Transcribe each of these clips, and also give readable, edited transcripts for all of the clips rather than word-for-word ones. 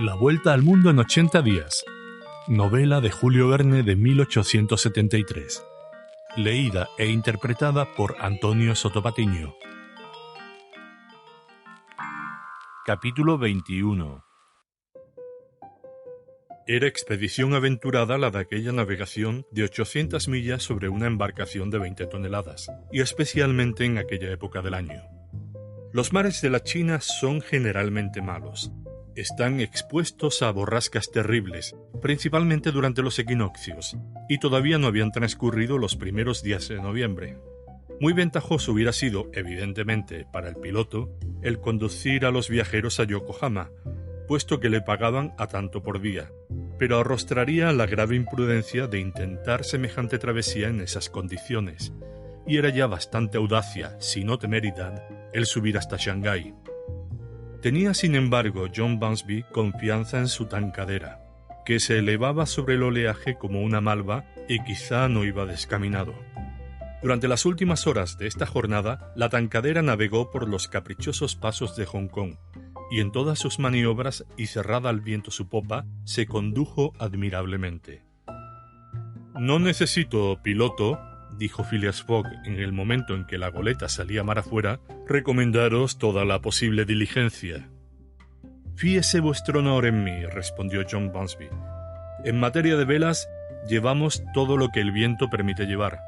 La vuelta al mundo en 80 días. Novela de Julio Verne de 1873. Leída e interpretada por Antonio Sotopatiño. Capítulo 21. Era expedición aventurada la de aquella navegación de 800 millas sobre una embarcación de 20 toneladas, y especialmente en aquella época del año. Los mares de la China son generalmente malos. Están expuestos a borrascas terribles, principalmente durante los equinoccios, y todavía no habían transcurrido los primeros días de noviembre. Muy ventajoso hubiera sido, evidentemente, para el piloto, el conducir a los viajeros a Yokohama, puesto que le pagaban a tanto por día, pero arrostraría la grave imprudencia de intentar semejante travesía en esas condiciones, y era ya bastante audacia, si no temeridad, el subir hasta Shanghái. Tenía, sin embargo, John Bunsby confianza en su tankadera, que se elevaba sobre el oleaje como una malva y quizá no iba descaminado. Durante las últimas horas de esta jornada, la tankadera navegó por los caprichosos pasos de Hong Kong, y en todas sus maniobras y cerrada al viento su popa, se condujo admirablemente. «No necesito, piloto», dijo Phileas Fogg en el momento en que la goleta salía mar afuera, «recomendaros toda la posible diligencia». «Fíese vuestro honor en mí», respondió John Bunsby. «En materia de velas, llevamos todo lo que el viento permite llevar».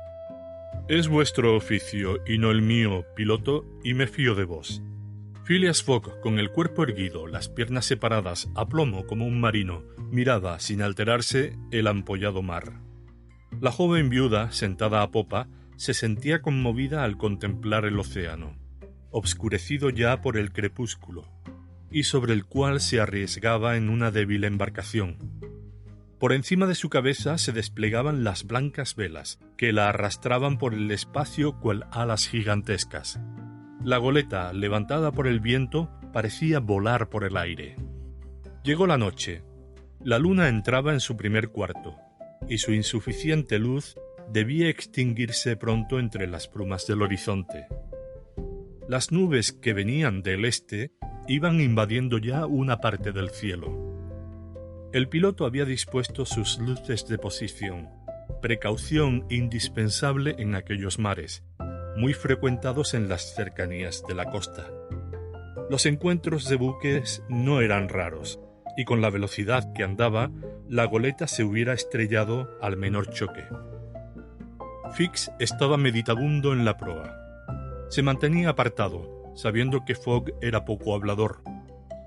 «Es vuestro oficio y no el mío, piloto, y me fío de vos». Phileas Fogg, con el cuerpo erguido, las piernas separadas, a plomo como un marino, miraba, sin alterarse, el ampollado mar. La joven viuda, sentada a popa, se sentía conmovida al contemplar el océano, obscurecido ya por el crepúsculo, y sobre el cual se arriesgaba en una débil embarcación. Por encima de su cabeza se desplegaban las blancas velas, que la arrastraban por el espacio cual alas gigantescas. La goleta, levantada por el viento, parecía volar por el aire. Llegó la noche. La luna entraba en su primer cuarto, y su insuficiente luz debía extinguirse pronto entre las brumas del horizonte. Las nubes que venían del este iban invadiendo ya una parte del cielo. El piloto había dispuesto sus luces de posición, precaución indispensable en aquellos mares, muy frecuentados en las cercanías de la costa. Los encuentros de buques no eran raros, y con la velocidad que andaba, la goleta se hubiera estrellado al menor choque. Fix estaba meditabundo en la proa. Se mantenía apartado, sabiendo que Fogg era poco hablador.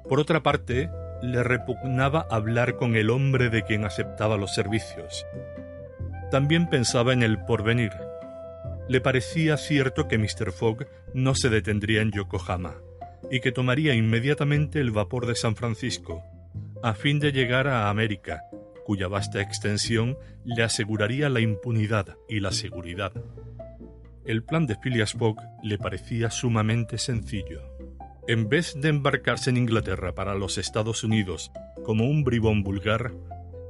Por otra parte, le repugnaba hablar con el hombre de quien aceptaba los servicios. También pensaba en el porvenir. Le parecía cierto que Mr. Fogg no se detendría en Yokohama y que tomaría inmediatamente el vapor de San Francisco, a fin de llegar a América, cuya vasta extensión le aseguraría la impunidad y la seguridad. El plan de Phileas Fogg le parecía sumamente sencillo. En vez de embarcarse en Inglaterra para los Estados Unidos como un bribón vulgar,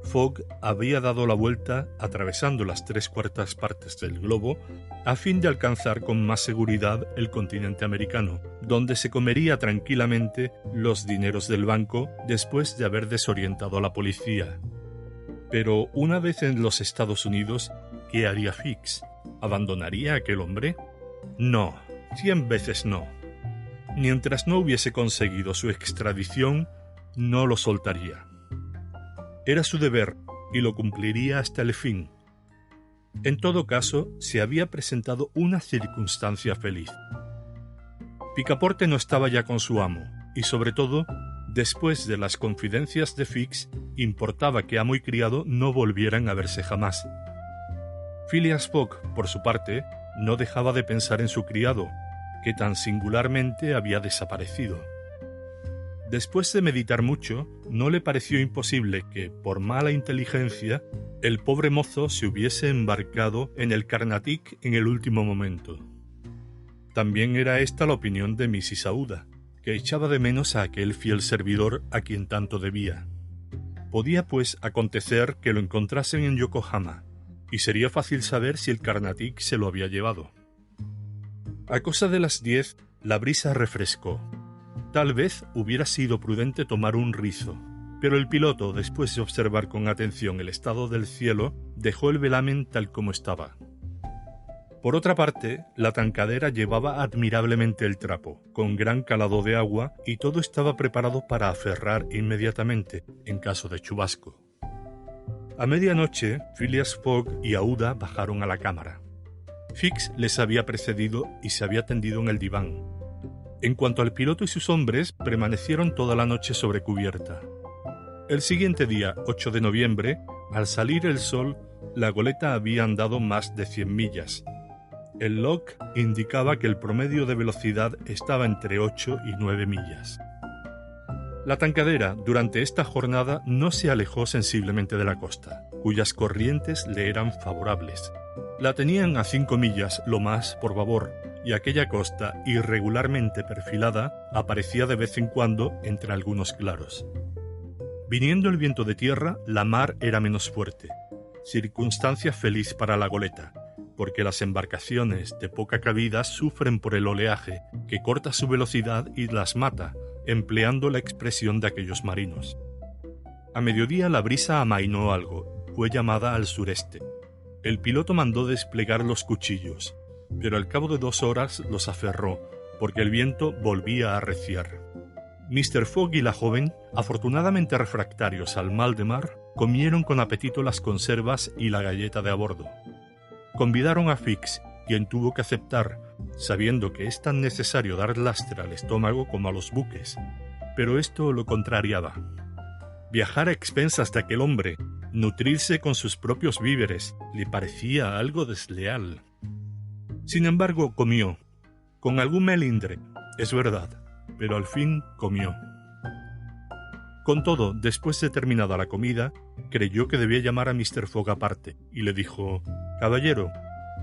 Fogg había dado la vuelta atravesando las 3/4 partes del globo a fin de alcanzar con más seguridad el continente americano, donde se comería tranquilamente los dineros del banco después de haber desorientado a la policía. Pero una vez en los Estados Unidos, ¿qué haría Fix? ¿Abandonaría a aquel hombre? No, 100 veces no. Mientras no hubiese conseguido su extradición, no lo soltaría. Era su deber y lo cumpliría hasta el fin. En todo caso, se había presentado una circunstancia feliz. Picaporte no estaba ya con su amo, y sobre todo, después de las confidencias de Fix, importaba que amo y criado no volvieran a verse jamás. Phileas Fogg, por su parte, no dejaba de pensar en su criado, que tan singularmente había desaparecido. Después de meditar mucho, no le pareció imposible que, por mala inteligencia, el pobre mozo se hubiese embarcado en el Carnatic en el último momento. También era esta la opinión de Mrs. Aouda, que echaba de menos a aquel fiel servidor a quien tanto debía. Podía, pues, acontecer que lo encontrasen en Yokohama, y sería fácil saber si el Carnatic se lo había llevado. A cosa de las 10, la brisa refrescó. Tal vez hubiera sido prudente tomar un rizo, Pero el piloto, después de observar con atención el estado del cielo, dejó el velamen tal como estaba. Por otra parte, la tankadera llevaba admirablemente el trapo, con gran calado de agua, y todo estaba preparado para aferrar inmediatamente, en caso de chubasco. A medianoche, Phileas Fogg y Aouda bajaron a la cámara. Fix les había precedido y se había tendido en el diván. En cuanto al piloto y sus hombres, permanecieron toda la noche sobre cubierta. El siguiente día, 8 de noviembre, al salir el sol, la goleta había andado más de 100 millas. El log indicaba que el promedio de velocidad estaba entre 8 y 9 millas. La tankadera, durante esta jornada, no se alejó sensiblemente de la costa, cuyas corrientes le eran favorables. La tenían a 5 millas, lo más, por babor, y aquella costa, irregularmente perfilada, aparecía de vez en cuando entre algunos claros. Viniendo el viento de tierra, la mar era menos fuerte, circunstancia feliz para la goleta, porque las embarcaciones de poca cabida sufren por el oleaje, que corta su velocidad y las mata, empleando la expresión de aquellos marinos. A mediodía la brisa amainó algo, fue llamada al sureste. El piloto mandó desplegar los cuchillos, pero al cabo de 2 horas los aferró, porque el viento volvía a arreciar. Mr. Fogg y la joven, afortunadamente refractarios al mal de mar, comieron con apetito las conservas y la galleta de a bordo. Convidaron a Fix, quien tuvo que aceptar, sabiendo que es tan necesario dar lastre al estómago como a los buques, pero esto lo contrariaba. Viajar a expensas de aquel hombre, nutrirse con sus propios víveres, le parecía algo desleal. Sin embargo, comió, con algún melindre, es verdad, pero al fin comió. Con todo, después de terminada la comida, creyó que debía llamar a Mr. Fogg aparte, y le dijo: «Caballero».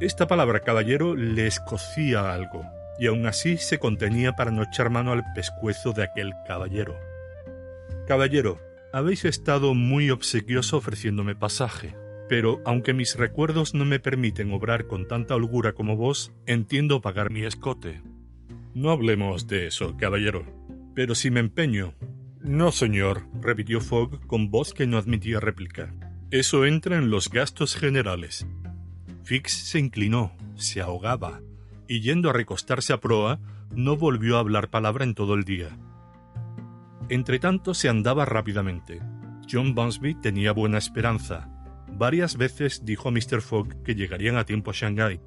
Esta palabra caballero le escocía algo, y aun así se contenía para no echar mano al pescuezo de aquel caballero. «Caballero, habéis estado muy obsequioso ofreciéndome pasaje, pero aunque mis recuerdos no me permiten obrar con tanta holgura como vos, entiendo pagar mi escote». «No hablemos de eso, caballero. Pero si me empeño». «No, señor», repitió Fogg con voz que no admitía réplica. «Eso entra en los gastos generales». Fix se inclinó, se ahogaba, y yendo a recostarse a proa, no volvió a hablar palabra en todo el día. Entretanto se andaba rápidamente. John Bunsby tenía buena esperanza. Varias veces dijo a Mr. Fogg que llegarían a tiempo a Shanghái.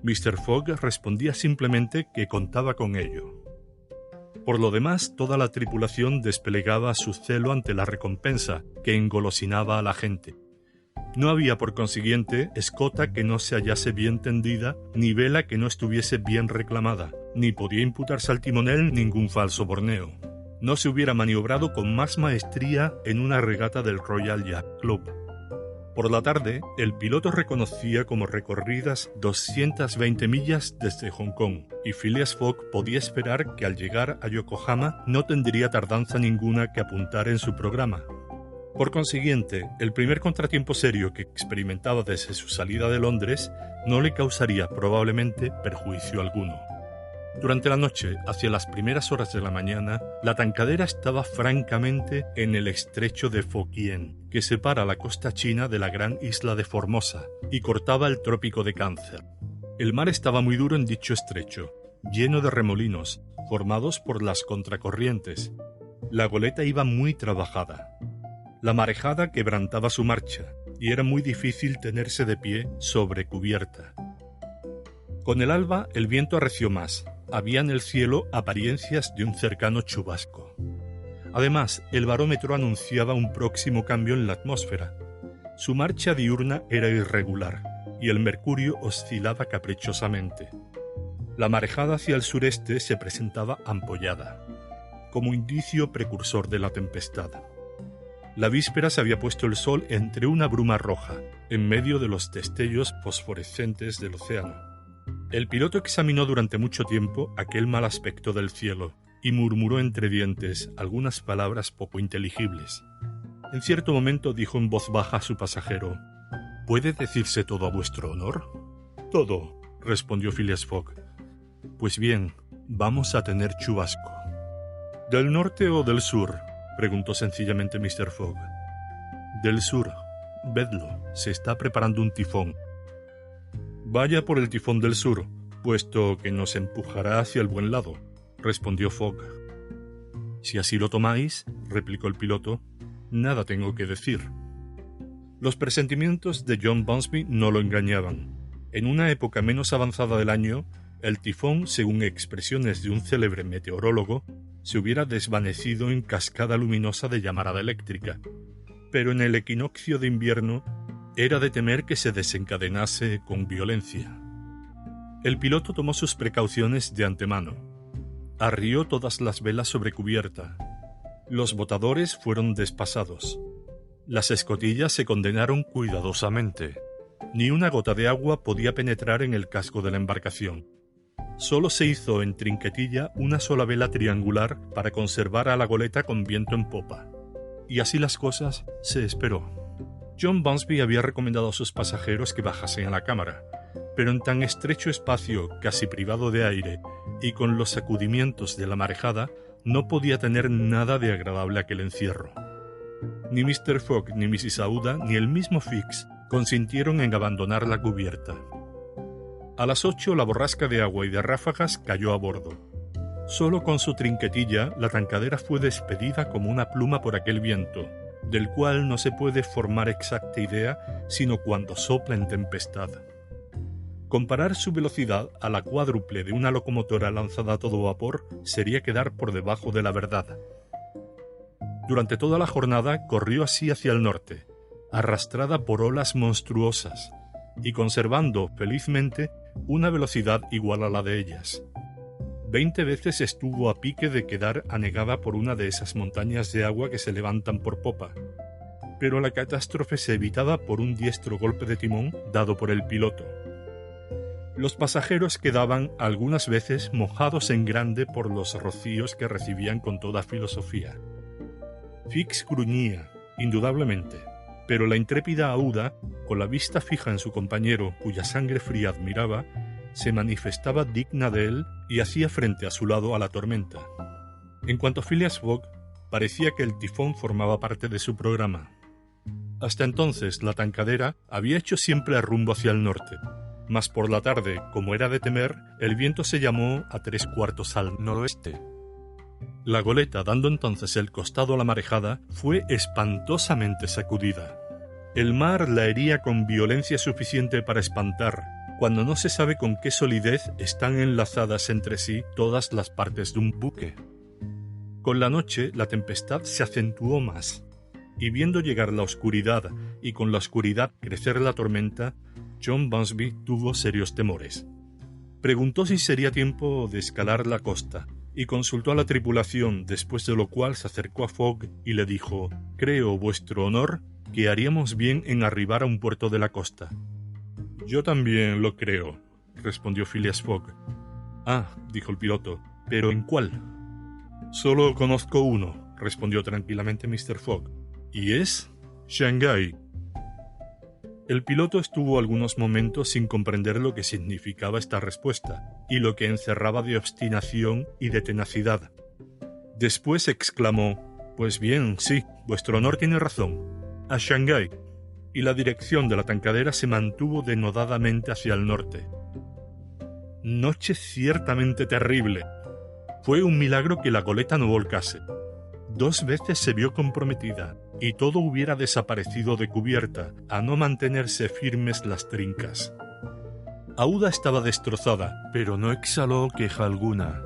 Mr. Fogg respondía simplemente que contaba con ello. Por lo demás, toda la tripulación desplegaba su celo ante la recompensa que engolosinaba a la gente. No había, por consiguiente, escota que no se hallase bien tendida, ni vela que no estuviese bien reclamada, ni podía imputarse al timonel ningún falso borneo. No se hubiera maniobrado con más maestría en una regata del Royal Yacht Club. Por la tarde, el piloto reconocía como recorridas 220 millas desde Hong Kong, y Phileas Fogg podía esperar que al llegar a Yokohama no tendría tardanza ninguna que apuntar en su programa. Por consiguiente, el primer contratiempo serio que experimentaba desde su salida de Londres no le causaría probablemente perjuicio alguno. Durante la noche, hacia las primeras horas de la mañana, la tankadera estaba francamente en el estrecho de Fukien, que separa la costa china de la gran isla de Formosa y cortaba el trópico de Cáncer. El mar estaba muy duro en dicho estrecho, lleno de remolinos, formados por las contracorrientes. La goleta iba muy trabajada. La marejada quebrantaba su marcha, y era muy difícil tenerse de pie sobre cubierta. Con el alba el viento arreció más. Había en el cielo apariencias de un cercano chubasco. Además, el barómetro anunciaba un próximo cambio en la atmósfera. Su marcha diurna era irregular, y el mercurio oscilaba caprichosamente. La marejada hacia el sureste se presentaba ampollada, como indicio precursor de la tempestad. La víspera se había puesto el sol entre una bruma roja, en medio de los destellos fosforescentes del océano. El piloto examinó durante mucho tiempo aquel mal aspecto del cielo y murmuró entre dientes algunas palabras poco inteligibles. En cierto momento dijo en voz baja a su pasajero: «¿Puede decirse todo a vuestro honor?» «Todo», respondió Phileas Fogg. «Pues bien, vamos a tener chubasco». «¿Del norte o del sur?» preguntó sencillamente Mr. Fogg. Del sur. Vedlo, se está preparando un tifón. Vaya por el tifón del sur, puesto que nos empujará hacia el buen lado, respondió Fogg. Si así lo tomáis, replicó el piloto, nada tengo que decir. Los presentimientos de John Bunsby no lo engañaban. En una época menos avanzada del año, el tifón, según expresiones de un célebre meteorólogo, se hubiera desvanecido en cascada luminosa de llamarada eléctrica. Pero en el equinoccio de invierno era de temer que se desencadenase con violencia. El piloto tomó sus precauciones de antemano. Arrió todas las velas sobre cubierta. Los botadores fueron despasados. Las escotillas se condenaron cuidadosamente. Ni una gota de agua podía penetrar en el casco de la embarcación. Solo se hizo en trinquetilla una sola vela triangular para conservar a la goleta con viento en popa. Y así las cosas se esperó. John Bunsby había recomendado a sus pasajeros que bajasen a la cámara, pero en tan estrecho espacio, casi privado de aire, y con los sacudimientos de la marejada, no podía tener nada de agradable aquel encierro. Ni Mr. Fogg, ni Mrs. Aouda, ni el mismo Fix consintieron en abandonar la cubierta. A las 8 la borrasca de agua y de ráfagas cayó a bordo. Solo con su trinquetilla la tankadera fue despedida como una pluma por aquel viento, del cual no se puede formar exacta idea sino cuando sopla en tempestad. Comparar su velocidad a la cuádruple de una locomotora lanzada a todo vapor sería quedar por debajo de la verdad. Durante toda la jornada corrió así hacia el norte, arrastrada por olas monstruosas, y conservando, felizmente, una velocidad igual a la de ellas. 20 veces estuvo a pique de quedar anegada por una de esas montañas de agua que se levantan por popa, pero la catástrofe se evitaba por un diestro golpe de timón dado por el piloto. Los pasajeros quedaban algunas veces mojados en grande por los rocíos que recibían con toda filosofía. Fix gruñía, indudablemente, pero la intrépida Aouda, con la vista fija en su compañero cuya sangre fría admiraba, se manifestaba digna de él y hacía frente a su lado a la tormenta. En cuanto a Phileas Fogg, parecía que el tifón formaba parte de su programa. Hasta entonces la tankadera había hecho siempre rumbo hacia el norte, mas por la tarde, como era de temer, el viento se llamó a 3/4 al noroeste. La goleta, dando entonces el costado a la marejada, fue espantosamente sacudida. El mar la hería con violencia suficiente para espantar, cuando no se sabe con qué solidez están enlazadas entre sí todas las partes de un buque. Con la noche la tempestad se acentuó más, y viendo llegar la oscuridad y con la oscuridad crecer la tormenta, John Bunsby tuvo serios temores. Preguntó si sería tiempo de escalar la costa, y consultó a la tripulación, después de lo cual se acercó a Fogg y le dijo: «Creo, vuestro honor, que haríamos bien en arribar a un puerto de la costa». «Yo también lo creo», respondió Phileas Fogg. «Ah», dijo el piloto, «¿pero en cuál?» «Solo conozco uno», respondió tranquilamente Mr. Fogg, «y es Shanghái». El piloto estuvo algunos momentos sin comprender lo que significaba esta respuesta y lo que encerraba de obstinación y de tenacidad. Después exclamó: «Pues bien, sí, vuestro honor tiene razón. A Shanghái». Y la dirección de la tankadera se mantuvo denodadamente hacia el norte. Noche ciertamente terrible. Fue un milagro que la goleta no volcase. 2 veces se vio comprometida, y todo hubiera desaparecido de cubierta, a no mantenerse firmes las trincas. Aouda estaba destrozada, pero no exhaló queja alguna.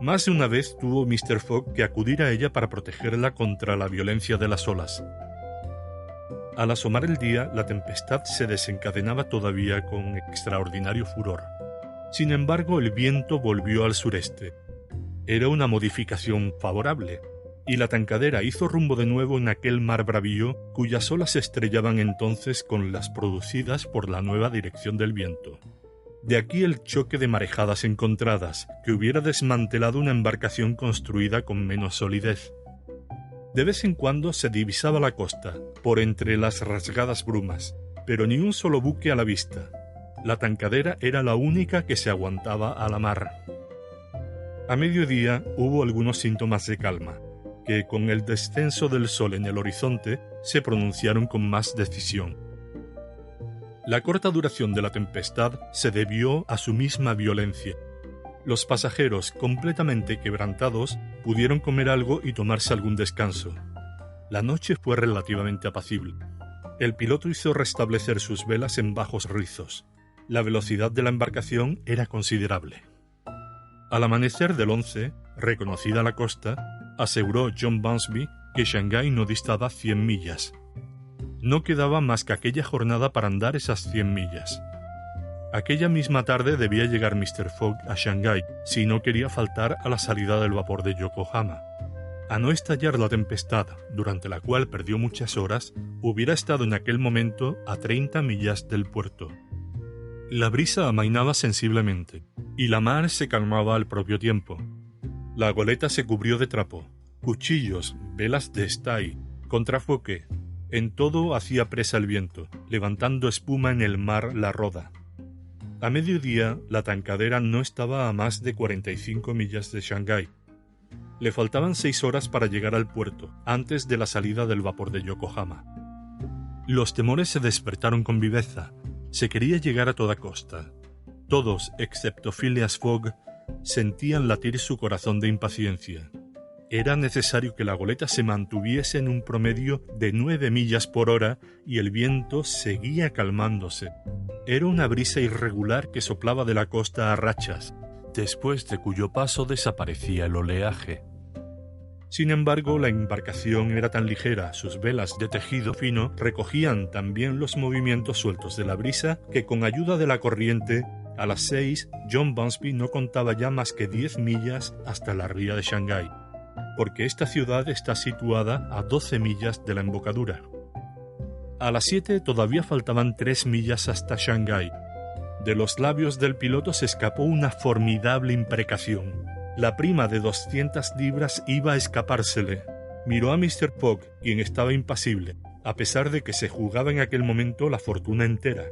Más de una vez tuvo Mr. Fogg que acudir a ella para protegerla contra la violencia de las olas. Al asomar el día, la tempestad se desencadenaba todavía con extraordinario furor. Sin embargo, el viento volvió al sureste. Era una modificación favorable, y la tankadera hizo rumbo de nuevo en aquel mar bravío cuyas olas se estrellaban entonces con las producidas por la nueva dirección del viento. De aquí el choque de marejadas encontradas, que hubiera desmantelado una embarcación construida con menos solidez. De vez en cuando se divisaba la costa, por entre las rasgadas brumas, pero ni un solo buque a la vista. La tankadera era la única que se aguantaba a la mar. A mediodía hubo algunos síntomas de calma, que, con el descenso del sol en el horizonte, se pronunciaron con más decisión. La corta duración de la tempestad se debió a su misma violencia. Los pasajeros, completamente quebrantados, pudieron comer algo y tomarse algún descanso. La noche fue relativamente apacible. El piloto hizo restablecer sus velas en bajos rizos. La velocidad de la embarcación era considerable. Al amanecer del 11, reconocida la costa, aseguró John Bunsby que Shanghái no distaba 100 millas. No quedaba más que aquella jornada para andar esas 100 millas. Aquella misma tarde debía llegar Mr. Fogg a Shanghái si no quería faltar a la salida del vapor de Yokohama. A no estallar la tempestad, durante la cual perdió muchas horas, hubiera estado en aquel momento a 30 millas del puerto. La brisa amainaba sensiblemente, y la mar se calmaba al propio tiempo. La goleta se cubrió de trapo, cuchillos, velas de estay, contrafoque. En todo hacía presa el viento, levantando espuma en el mar la roda. A mediodía, la tankadera no estaba a más de 45 millas de Shanghái. Le faltaban 6 horas para llegar al puerto, antes de la salida del vapor de Yokohama. Los temores se despertaron con viveza. Se quería llegar a toda costa. Todos, excepto Phileas Fogg, sentían latir su corazón de impaciencia. Era necesario que la goleta se mantuviese en un promedio de 9 millas por hora y el viento seguía calmándose. Era una brisa irregular que soplaba de la costa a rachas, después de cuyo paso desaparecía el oleaje. Sin embargo, la embarcación era tan ligera, sus velas de tejido fino recogían también los movimientos sueltos de la brisa, que con ayuda de la corriente, a las 6, John Bunsby no contaba ya más que 10 millas hasta la ría de Shanghái, porque esta ciudad está situada a 12 millas de la embocadura. A las 7 todavía faltaban 3 millas hasta Shanghái. De los labios del piloto se escapó una formidable imprecación. La prima de 200 libras iba a escapársele. Miró a Mr. Fogg, quien estaba impasible, a pesar de que se jugaba en aquel momento la fortuna entera.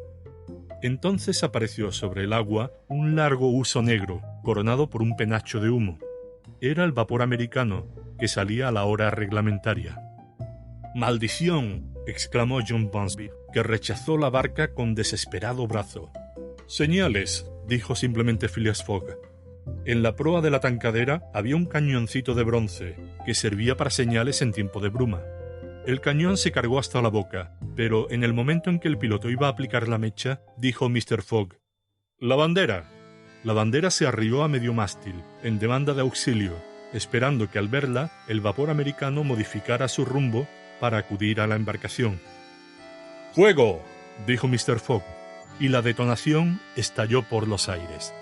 Entonces apareció sobre el agua un largo huso negro, coronado por un penacho de humo. Era el vapor americano, que salía a la hora reglamentaria. ¡Maldición!, exclamó John Bunsby, que rechazó la barca con desesperado brazo. «Señales», dijo simplemente Phileas Fogg. En la proa de la tankadera había un cañoncito de bronce, que servía para señales en tiempo de bruma. El cañón se cargó hasta la boca, pero en el momento en que el piloto iba a aplicar la mecha, dijo Mr. Fogg: «¡La bandera!». La bandera se arrió a medio mástil, en demanda de auxilio, esperando que al verla el vapor americano modificara su rumbo para acudir a la embarcación. «¡Fuego!», dijo Mr. Fogg, y la detonación estalló por los aires.